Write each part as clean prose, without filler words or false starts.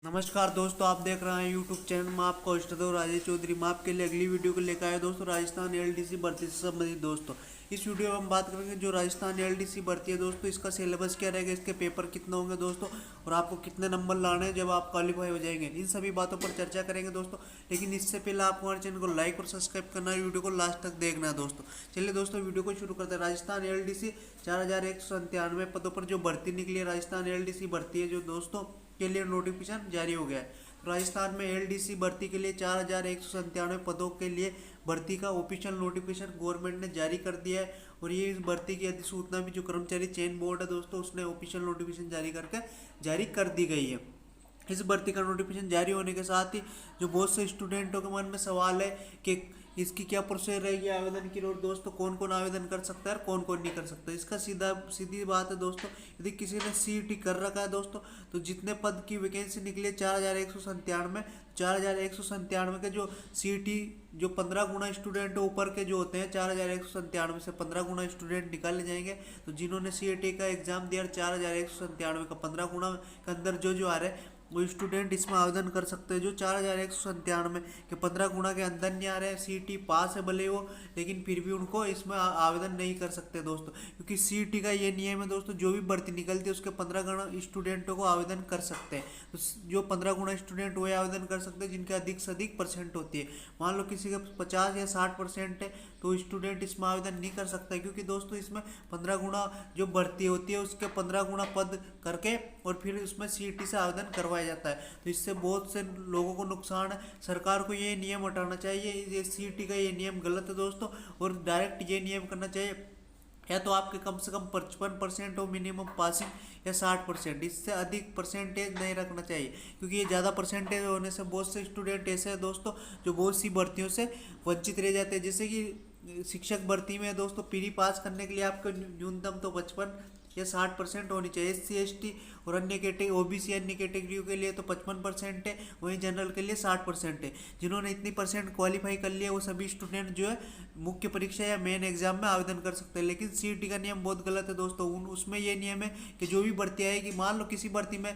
नमस्कार दोस्तों, आप देख रहे हैं यूट्यूब चैनल में आपका होस्ट हूं राजेश चौधरी। मैं आपके लिए अगली वीडियो को लेकर आया दोस्तों, राजस्थान एलडीसी भर्ती से संबंधित। दोस्तों इस वीडियो में हम बात करेंगे जो राजस्थान एलडीसी भर्ती है दोस्तों, इसका सिलेबस क्या रहेगा, इसके पेपर कितने होंगे दोस्तों, और आपको कितने नंबर लाने हैं जब आप क्वालिफाई हो जाएंगे। इन सभी बातों पर चर्चा करेंगे दोस्तों। लेकिन इससे पहले आपको हमारे चैनल को लाइक और सब्सक्राइब करना है, वीडियो को लास्ट तक देखना है दोस्तों। चलिए दोस्तों वीडियो को शुरू करते हैं। राजस्थान एलडीसी 4197 पदों पर जो भर्ती निकली है, राजस्थान एलडीसी भर्ती है जो दोस्तों के लिए नोटिफिकेशन जारी हो गया है। राजस्थान में एलडीसी भर्ती के लिए 4197 पदों के लिए भर्ती का ऑफिशियल नोटिफिकेशन गवर्नमेंट ने जारी कर दिया है। और ये इस भर्ती की अधिसूचना भी जो कर्मचारी चयन बोर्ड है दोस्तों, उसने ऑफिशियल नोटिफिकेशन जारी कर दी गई है। इस भर्ती का नोटिफिकेशन जारी होने के साथ ही जो बहुत से स्टूडेंटों के मन में सवाल है कि इसकी क्या प्रोसेस रहेगी आवेदन की, और दोस्तों कौन कौन आवेदन कर सकता है और कौन कौन नहीं कर सकता। इसका सीधी बात है दोस्तों, यदि किसी ने सीईटी कर रखा है दोस्तों, तो जितने पद की वैकेंसी निकली है 4197 के जो सीईटी जो 15 गुना स्टूडेंट ऊपर के जो होते हैं, 4197 से 15 गुना स्टूडेंट निकाले जाएंगे। तो जिन्होंने सीईटी का एग्जाम दिया 4197 का 15 गुना के अंदर जो आ रहे हैं वो स्टूडेंट इसमें आवेदन कर सकते हैं। जो 4197 के 15 गुना के अंदर नहीं आ रहे हैं, सीईटी पास है भले वो, लेकिन फिर भी उनको इसमें आवेदन नहीं कर सकते दोस्तों, क्योंकि सीईटी का ये नियम है दोस्तों, जो भी भर्ती निकलती है उसके 15 गुना स्टूडेंटों को आवेदन कर सकते हैं। तो जो 15 गुना स्टूडेंट वो आवेदन कर सकते हैं जिनके अधिक से अधिक परसेंट होती है। मान लो किसी का 50 या 60% है तो स्टूडेंट इसमें आवेदन नहीं कर सकता, क्योंकि दोस्तों इसमें 15 गुना जो भर्ती होती है उसके 15 गुना पद करके और फिर उसमें सीईटी से आवेदन करवाया जाता है। तो इससे बहुत से लोगों को नुकसान है। सरकार को ये नियम हटाना चाहिए, ये सीईटी का ये नियम गलत है दोस्तों, और डायरेक्ट ये नियम करना चाहिए या तो आपके कम से कम 55% हो मिनिमम पासिंग, या 60%, इससे अधिक परसेंटेज नहीं रखना चाहिए, क्योंकि ये ज़्यादा परसेंटेज होने से बहुत से स्टूडेंट ऐसे हैं दोस्तों जो बहुत सी भर्तियों से वंचित रह जाते हैं। जैसे कि शिक्षक भर्ती में दोस्तों प्री पास करने के लिए आपको न्यूनतम तो 55 या 60% होनी चाहिए। SC ST और अन्य कैटेगरी OBC अन्य कैटेगरियों के लिए तो 55% है, वहीं जनरल के लिए 60% है। जिन्होंने इतनी परसेंट क्वालिफाई कर लिया वो सभी स्टूडेंट जो है मुख्य परीक्षा या मेन एग्जाम में आवेदन कर सकते हैं। लेकिन सीईटी का नियम बहुत गलत है दोस्तों। उसमें ये नियम है कि जो भी भर्ती आएगी, मान लो किसी भर्ती में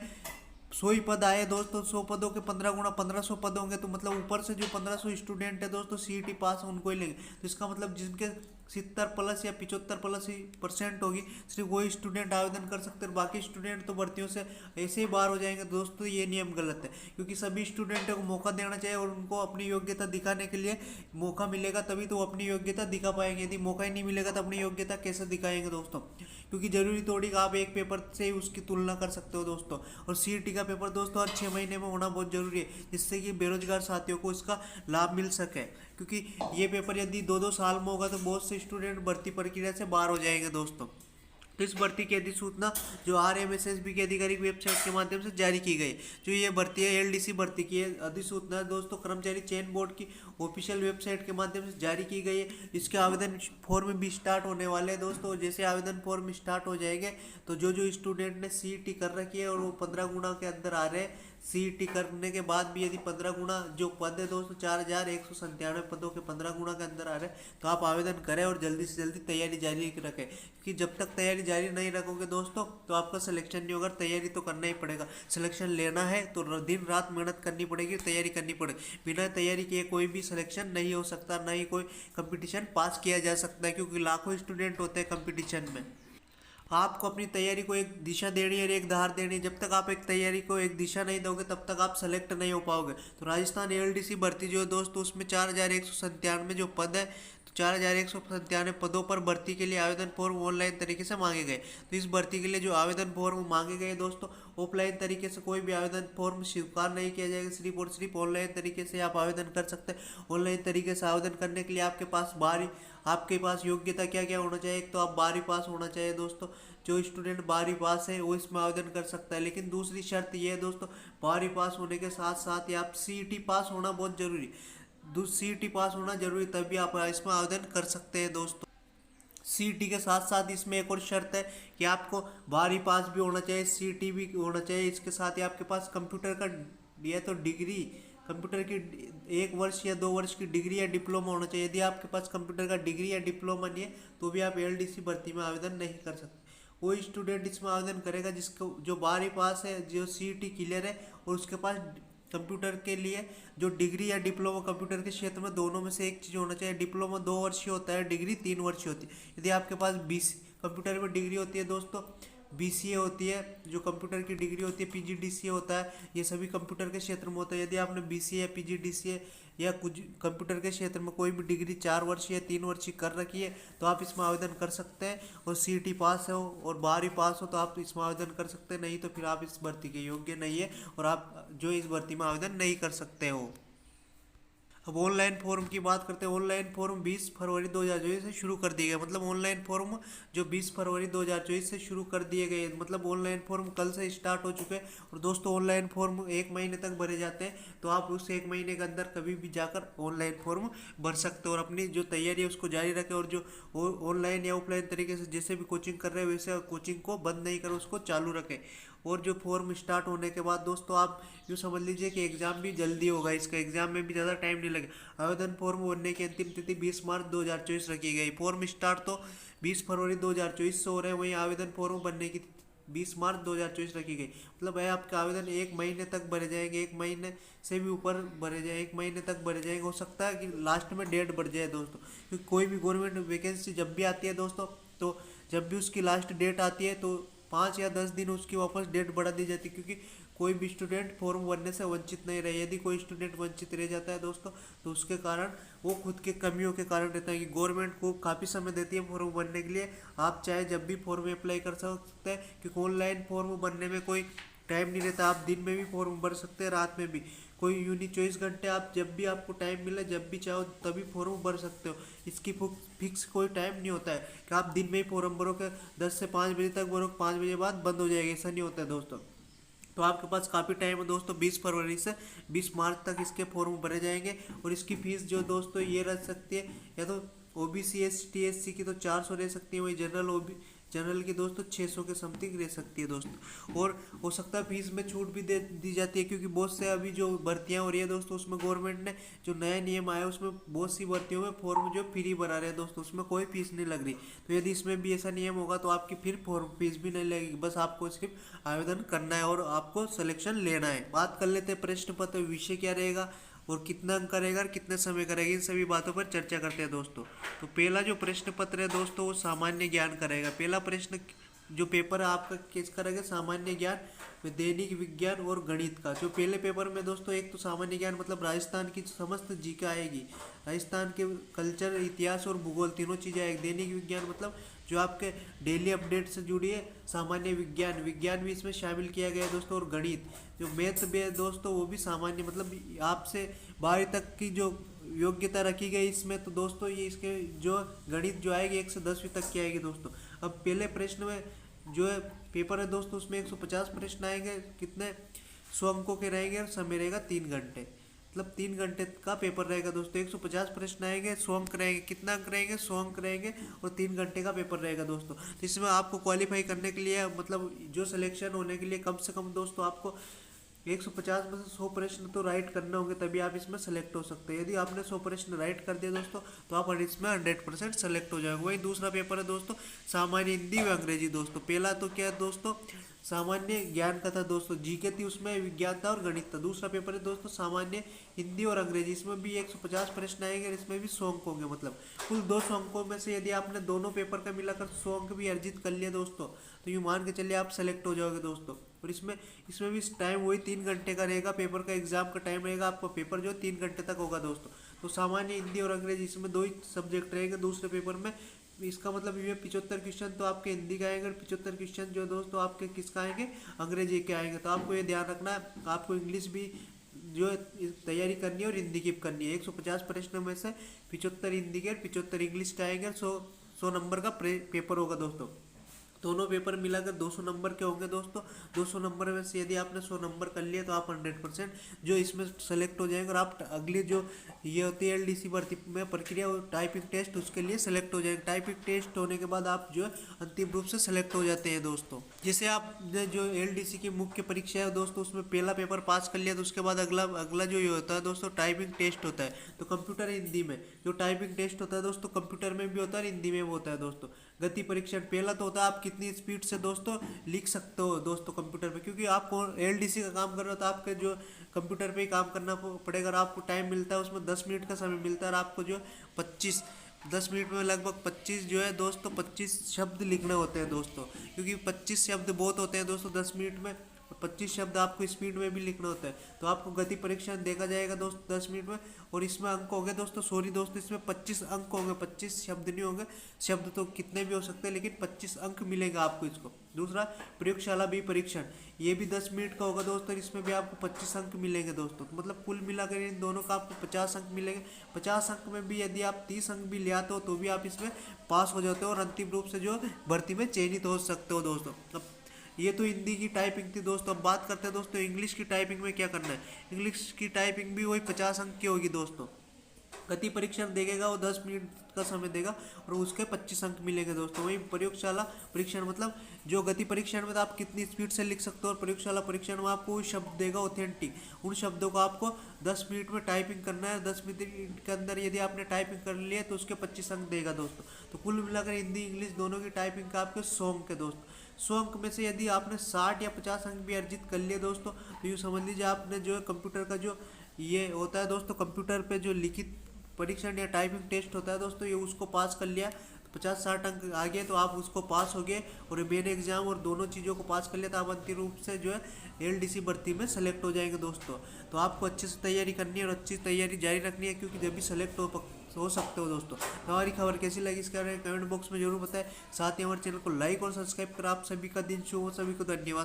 100 ही पद आए दोस्तों, 100 पदों के 15 गुना 1500 पद होंगे, तो मतलब ऊपर से जो 1500 स्टूडेंट है दोस्तों सीईटी पास उनको ही लेंगे। तो इसका मतलब जिनके 70+ या 75+ ही परसेंट होगी, सिर्फ वही स्टूडेंट आवेदन कर सकते हैं, बाकी स्टूडेंट तो भर्तियों से ऐसे ही बाहर हो जाएंगे दोस्तों। ये नियम गलत है, क्योंकि सभी स्टूडेंटों को मौका देना चाहिए और उनको अपनी योग्यता दिखाने के लिए मौका मिलेगा, तभी तो वो अपनी योग्यता दिखा पाएंगे। यदि मौका ही नहीं मिलेगा तो अपनी योग्यता कैसे दिखाएंगे दोस्तों, क्योंकि जरूरी थोड़ी आप एक पेपर से ही उसकी तुलना कर सकते हो दोस्तों। और सीईटी का पेपर दोस्तों हर 6 महीने में होना बहुत जरूरी है, जिससे कि बेरोजगार साथियों को इसका लाभ मिल सके, क्योंकि ये पेपर यदि 2-2 साल में होगा तो बहुत से स्टूडेंट भर्ती प्रक्रिया से बाहर हो जाएंगे दोस्तों। तो इस भर्ती की अधिसूचना जो RMSSB की आधिकारिक वेबसाइट के माध्यम से जारी की गई, जो ये भर्ती है एलडीसी भर्ती की अधिसूचना दोस्तों कर्मचारी चयन बोर्ड की ऑफिशियल वेबसाइट के माध्यम से जारी की गई है। इसके आवेदन फॉर्म भी स्टार्ट होने वाले हैं दोस्तों। जैसे आवेदन फॉर्म स्टार्ट हो जाएंगे तो जो स्टूडेंट ने सीईटी कर रखी है और वो 15 गुना के अंदर आ रहे हैं, सीईटी करने के बाद भी यदि 15 गुना जो पद है दोस्तों 4197 पदों के 15 गुना के अंदर आ रहे हैं, तो आप आवेदन करें और जल्दी से जल्दी तैयारी जारी रखें, क्योंकि जब तक तैयारी जारी नहीं रखोगे दोस्तों तो आपका सिलेक्शन नहीं होगा। तैयारी तो करना ही पड़ेगा, सिलेक्शन लेना है तो दिन रात मेहनत करनी पड़ेगी, तैयारी करनी पड़ेगी। बिना तैयारी किए कोई भी सिलेक्शन नहीं हो सकता, ना ही कोई कंपटीशन पास किया जा सकता है, क्योंकि लाखों स्टूडेंट होते हैं कंपटीशन में। आपको अपनी तैयारी को एक दिशा देनी है और एक धार देनी है। जब तक आप एक तैयारी को एक दिशा नहीं दोगे तब तक आप सेलेक्ट नहीं हो पाओगे। तो राजस्थान एलडीसी भर्ती जो है दोस्तों, उसमें 4197 जो पद है, तो 4197 पदों पर भर्ती के लिए आवेदन फॉर्म ऑनलाइन तरीके से मांगे गए। तो इस भर्ती के लिए जो आवेदन फॉर्म मांगे गए दोस्तों, ऑफलाइन तरीके से कोई भी आवेदन फॉर्म स्वीकार नहीं किया जाएगा, सिर्फ और सिर्फ ऑनलाइन तरीके से आप आवेदन कर सकते हैं। ऑनलाइन तरीके से आवेदन करने के लिए आपके पास योग्यता क्या क्या होना चाहिए। एक तो आप 12वीं पास होना चाहिए दोस्तों, जो स्टूडेंट 12वीं पास है वो इसमें आवेदन कर सकता है। लेकिन दूसरी शर्त ये है दोस्तों, 12वीं पास होने के साथ साथ ही आप सीईटी पास होना बहुत जरूरी, सीईटी पास होना जरूरी, तभी आप इसमें आवेदन कर सकते हैं दोस्तों। सीईटी के साथ साथ इसमें एक और शर्त है कि आपको 12वीं पास भी होना चाहिए, सीईटी भी होना चाहिए। इसके साथ ही आपके पास कंप्यूटर का या तो डिग्री, कंप्यूटर की 1 वर्ष या 2 वर्ष की डिग्री या डिप्लोमा होना चाहिए। यदि आपके पास कंप्यूटर का डिग्री या डिप्लोमा नहीं है तो भी आप एलडीसी भर्ती में आवेदन नहीं कर सकते। वही स्टूडेंट इसमें आवेदन करेगा जिसको जो 12वीं पास है, जो सीईटी क्लियर है और उसके पास कंप्यूटर के लिए जो डिग्री या डिप्लोमा, कंप्यूटर के क्षेत्र में दोनों में से एक चीज़ होना चाहिए। डिप्लोमा 2 वर्षीय होता है, डिग्री 3 वर्षीय होती है। यदि आपके पास 20 कंप्यूटर में डिग्री होती है दोस्तों, बीसीए होती है जो कंप्यूटर की डिग्री होती है, पीजीडीसीए होता है, ये सभी कंप्यूटर के क्षेत्र में होता है। यदि आपने बीसीए या पीजीडीसीए या कुछ कंप्यूटर के क्षेत्र में कोई भी डिग्री 4 वर्षीय या 3 वर्षीय कर रखी है तो आप इसमें आवेदन कर सकते हैं। और सीईटी पास हो और 12वीं पास हो तो आप इसमें आवेदन कर सकते हैं, नहीं तो फिर आप इस भर्ती के योग्य नहीं है और आप जो इस भर्ती में आवेदन नहीं कर सकते हो। अब ऑनलाइन फॉर्म की बात करते हैं। ऑनलाइन फॉर्म 20 फरवरी 2024 से शुरू कर दिए गए, मतलब ऑनलाइन फॉर्म जो 20 फरवरी 2024 से शुरू कर दिए गए, मतलब ऑनलाइन फॉर्म कल से स्टार्ट हो चुके हैं। और दोस्तों ऑनलाइन फॉर्म 1 महीने तक भरे जाते हैं, तो आप उस 1 महीने के अंदर कभी भी जाकर ऑनलाइन फॉर्म भर सकते हो और अपनी जो तैयारी है उसको जारी रखें। और जो ऑनलाइन या ऑफलाइन तरीके से जैसे भी कोचिंग कर रहे हैं वैसे कोचिंग को बंद नहीं करें, उसको चालू रखें। और जो फॉर्म स्टार्ट होने के बाद दोस्तों आप यूँ समझ लीजिए कि एग्ज़ाम भी जल्दी होगा, इसका एग्ज़ाम में भी ज़्यादा टाइम नहीं लगेगा। आवेदन फॉर्म भरने की अंतिम तिथि 20 मार्च 2024 रखी गई। फॉर्म स्टार्ट तो 20 फरवरी 2024 से हो रहे हैं, वहीं आवेदन फॉर्म भरने की 20 मार्च 2024 रखी गई। मतलब है आपके आवेदन 1 महीने तक भरे जाएंगे, 1 महीने से भी ऊपर भरे जाए, 1 महीने तक भरे जाएंगे। हो सकता है कि लास्ट में डेट बढ़ जाए दोस्तों, क्योंकि कोई भी गवर्नमेंट वैकेंसी जब भी आती है दोस्तों, तो जब भी उसकी लास्ट डेट आती है तो 5 या 10 दिन उसकी वापस डेट बढ़ा दी जाती है, क्योंकि कोई भी स्टूडेंट फॉर्म भरने से वंचित नहीं रहे। यदि कोई स्टूडेंट वंचित रह जाता है दोस्तों तो उसके कारण वो खुद के कमियों के कारण रहता है कि गवर्नमेंट को काफ़ी समय देती है फॉर्म भरने के लिए। आप चाहे जब भी फॉर्म अप्लाई कर सकते हैं, क्योंकि ऑनलाइन फॉर्म भरने में कोई टाइम नहीं रहता। आप दिन में भी फॉर्म भर सकते हैं, रात में भी, कोई यूनी 24 घंटे आप जब भी आपको टाइम मिले जब भी चाहो तभी फॉर्म भर सकते हो। इसकी फिक्स कोई टाइम नहीं होता है कि आप दिन में ही फॉर्म भरो कि 10 से 5 बजे तक भरो, 5 बजे बाद बंद हो जाएगा, ऐसा नहीं होता है दोस्तों। तो आपके पास काफ़ी टाइम है दोस्तों, 20 फरवरी से 20 मार्च तक इसके फॉर्म भरे जाएंगे। और इसकी फीस जो दोस्तों ये रह सकती है, या तो ओबीसी एसटी एससी की तो 400 रह सकती है, वही जनरल की दोस्तों 600 के समथिंग रह सकती है दोस्तों। और हो सकता है फीस में छूट भी दे दी जाती है, क्योंकि बहुत से अभी जो भर्तियां हो रही है दोस्तों उसमें गवर्नमेंट ने जो नया नियम आया उसमें बहुत सी भर्तियों में फॉर्म जो फ्री भरा रहे हैं दोस्तों, उसमें कोई फीस नहीं लग रही। तो यदि इसमें भी ऐसा नियम होगा तो आपकी फिर फॉर्म फीस भी नहीं लगेगी, बस आपको सिर्फ आवेदन करना है और आपको सिलेक्शन लेना है। बात कर लेते हैं प्रश्न पत्र विषय क्या रहेगा और कितना अंक करेगा और कितने समय करेगा, इन सभी बातों पर चर्चा करते हैं दोस्तों। तो पहला जो प्रश्न पत्र है दोस्तों वो सामान्य ज्ञान करेगा। पहला प्रश्न जो पेपर है आपका किस करेगा, सामान्य ज्ञान, दैनिक विज्ञान और गणित का। जो पहले पेपर में दोस्तों एक तो सामान्य ज्ञान मतलब राजस्थान की समस्त जीके आएगी, राजस्थान के कल्चर, इतिहास और भूगोल तीनों चीज़ें आएगी। दैनिक विज्ञान मतलब जो आपके डेली अपडेट से जुड़ी है। सामान्य विज्ञान, विज्ञान भी इसमें शामिल किया गया है दोस्तों। और गणित जो मैथ भी है दोस्तों वो भी सामान्य, मतलब आपसे 12वीं तक की जो योग्यता रखी गई इसमें, तो दोस्तों ये इसके जो गणित जो आएगी 1 से 10वीं तक की आएगी दोस्तों। अब पहले प्रश्न में जो है पेपर है दोस्तों उसमें 150 प्रश्न आएंगे, कितने 100 अंकों के रहेंगे और समय रहेगा 3 घंटे, मतलब 3 घंटे का पेपर रहेगा दोस्तों। 150 प्रश्न आएंगे, 100 अंक रहेंगे, कितना अंक रहेंगे 100 अंक रहेंगे और 3 घंटे का पेपर रहेगा दोस्तों। तो इसमें आपको क्वालिफाई करने के लिए, मतलब जो सिलेक्शन होने के लिए कम से कम दोस्तों आपको 150 में से 100 प्रश्न तो राइट करने होंगे, तभी आप इसमें सेलेक्ट हो सकते हैं। यदि आपने 100 प्रश्न राइट कर दिए दोस्तों तो आप इसमें 100% सेलेक्ट हो जाएंगे। वही दूसरा पेपर है दोस्तों सामान्य हिंदी व अंग्रेजी दोस्तों। पहला तो क्या है दोस्तों सामान्य ज्ञान का था दोस्तों, जीके थी, उसमें विज्ञान था और गणित था। दूसरा पेपर है दोस्तों सामान्य हिंदी और अंग्रेजी, इसमें भी 150 प्रश्न आएंगे और इसमें भी 100 अंक होंगे। मतलब कुल 200 अंकों में से यदि आपने दोनों पेपर का मिलाकर 100 अंक भी अर्जित कर लिया दोस्तों तो यूँ मान के चलिए आप सेलेक्ट हो जाओगे दोस्तों। और इसमें भी टाइम वही 3 घंटे का रहेगा, पेपर का एग्जाम का टाइम रहेगा आपका, पेपर जो 3 घंटे तक होगा दोस्तों। तो सामान्य हिंदी और अंग्रेजी इसमें 2 ही सब्जेक्ट रहेंगे दूसरे पेपर में। इसका मतलब ये 75 क्वेश्चन तो आपके हिंदी का आएंगे और 75 क्वेश्चन जो दोस्तों आपके किसका आएंगे, अंग्रेजी के आएंगे। तो आपको ये ध्यान रखना है, आपको इंग्लिश भी जो तैयारी करनी है और हिंदी की करनी है। 150 प्रश्नों में से 75 हिंदी के और 75 इंग्लिश के आएंगे। 100 नंबर का पेपर होगा दोस्तों। दोनों पेपर मिलाकर 200 नंबर के होंगे दोस्तों। 200 नंबर में से यदि आपने 100 नंबर कर लिए तो आप 100% जो इसमें सेलेक्ट हो जाएंगे। और आप अगली जो ये होती है एलडीसी भर्ती में प्रक्रिया और टाइपिंग टेस्ट, उसके लिए सेलेक्ट हो जाएंगे। टाइपिंग टेस्ट होने के बाद आप जो है अंतिम रूप से सेलेक्ट हो जाते हैं दोस्तों। जैसे आपने जो एलडीसी की मुख्य परीक्षा है दोस्तों उसमें पहला पेपर पास कर लिया तो उसके बाद अगला जो ये होता है दोस्तों टाइपिंग टेस्ट होता है। तो कंप्यूटर हिंदी में जो टाइपिंग टेस्ट होता है दोस्तों कंप्यूटर में भी होता है और हिंदी में भी होता है दोस्तों। गति परीक्षण पहला तो होता है आप कितनी स्पीड से दोस्तों लिख सकते हो दोस्तों कंप्यूटर पे, क्योंकि आपको एलडीसी का काम कर रहे हो तो आपके जो कंप्यूटर पे ही काम करना पड़ेगा। और आपको टाइम मिलता है उसमें 10 मिनट का समय मिलता है, और आपको जो 10 मिनट में लगभग 25 जो है दोस्तों 25 शब्द लिखने होते हैं दोस्तों, क्योंकि 25 शब्द बहुत होते हैं दोस्तों 10 मिनट में, और 25 शब्द आपको स्पीड में भी लिखना होता है। तो आपको गति परीक्षण देखा जाएगा दोस्तों 10 मिनट में, और इसमें अंक होंगे दोस्तों, सॉरी दोस्तों, इसमें 25 अंक होंगे, 25 शब्द नहीं होंगे। शब्द तो कितने भी हो सकते हैं, लेकिन 25 अंक मिलेगा आपको इसको। दूसरा प्रयोगशाला भी परीक्षण, ये भी 10 मिनट का होगा दोस्तों, इसमें भी आपको 25 अंक मिलेंगे दोस्तों। तो मतलब कुल मिलाकर इन दोनों का आपको 50 अंक मिलेंगे। 50 अंक में भी यदि आप 30 अंक भी ले आते हो तो भी आप इसमें पास हो जाते हो, और अंतिम रूप से जो भर्ती में चयनित हो सकते हो दोस्तों। अब ये तो हिंदी की टाइपिंग थी दोस्तों। अब बात करते हैं दोस्तों इंग्लिश की टाइपिंग में क्या करना है। इंग्लिश की टाइपिंग भी वही 50 अंक की होगी दोस्तों। गति परीक्षण देखेगा वो 10 मिनट का समय देगा, और उसके 25 अंक मिलेंगे दोस्तों। वही प्रयोगशाला परीक्षण मतलब जो गति परीक्षण में तो आप कितनी स्पीड से लिख सकते हो, और प्रयोगशाला परीक्षण में आपको वो शब्द देगा ऑथेंटिक, उन शब्दों को आपको 10 मिनट में टाइपिंग करना है। 10 मिनट के अंदर यदि आपने टाइपिंग कर लिया तो उसके 25 अंक देगा दोस्तों। तो कुल मिलाकर हिंदी इंग्लिश दोनों की टाइपिंग का आपके 100 अंक है दोस्तों। 100 अंक में से यदि आपने 60 या 50 अंक भी अर्जित कर लिए दोस्तों, तो यूँ समझ लीजिए आपने जो है कंप्यूटर का जो ये होता है दोस्तों, कंप्यूटर पे जो लिखित परीक्षण या टाइपिंग टेस्ट होता है दोस्तों, ये उसको पास कर लिया तो 50-60 अंक आ गए तो आप उसको पास हो गए, और मेन एग्जाम और दोनों चीज़ों को पास कर लिया तो आप अंतिम रूप से जो है एलडीसी भर्ती में सेलेक्ट हो जाएंगे दोस्तों। तो आपको अच्छे से तैयारी करनी है और अच्छी तैयारी जारी रखनी है, क्योंकि जब भी सेलेक्ट हो सकते हो दोस्तों। तो हमारी खबर कैसी लगी इसके बारे में कमेंट बॉक्स में जरूर बताएं। साथ ही हमारे चैनल को लाइक और सब्सक्राइब कर। आप सभी का दिन शुभ हो, सभी को धन्यवाद।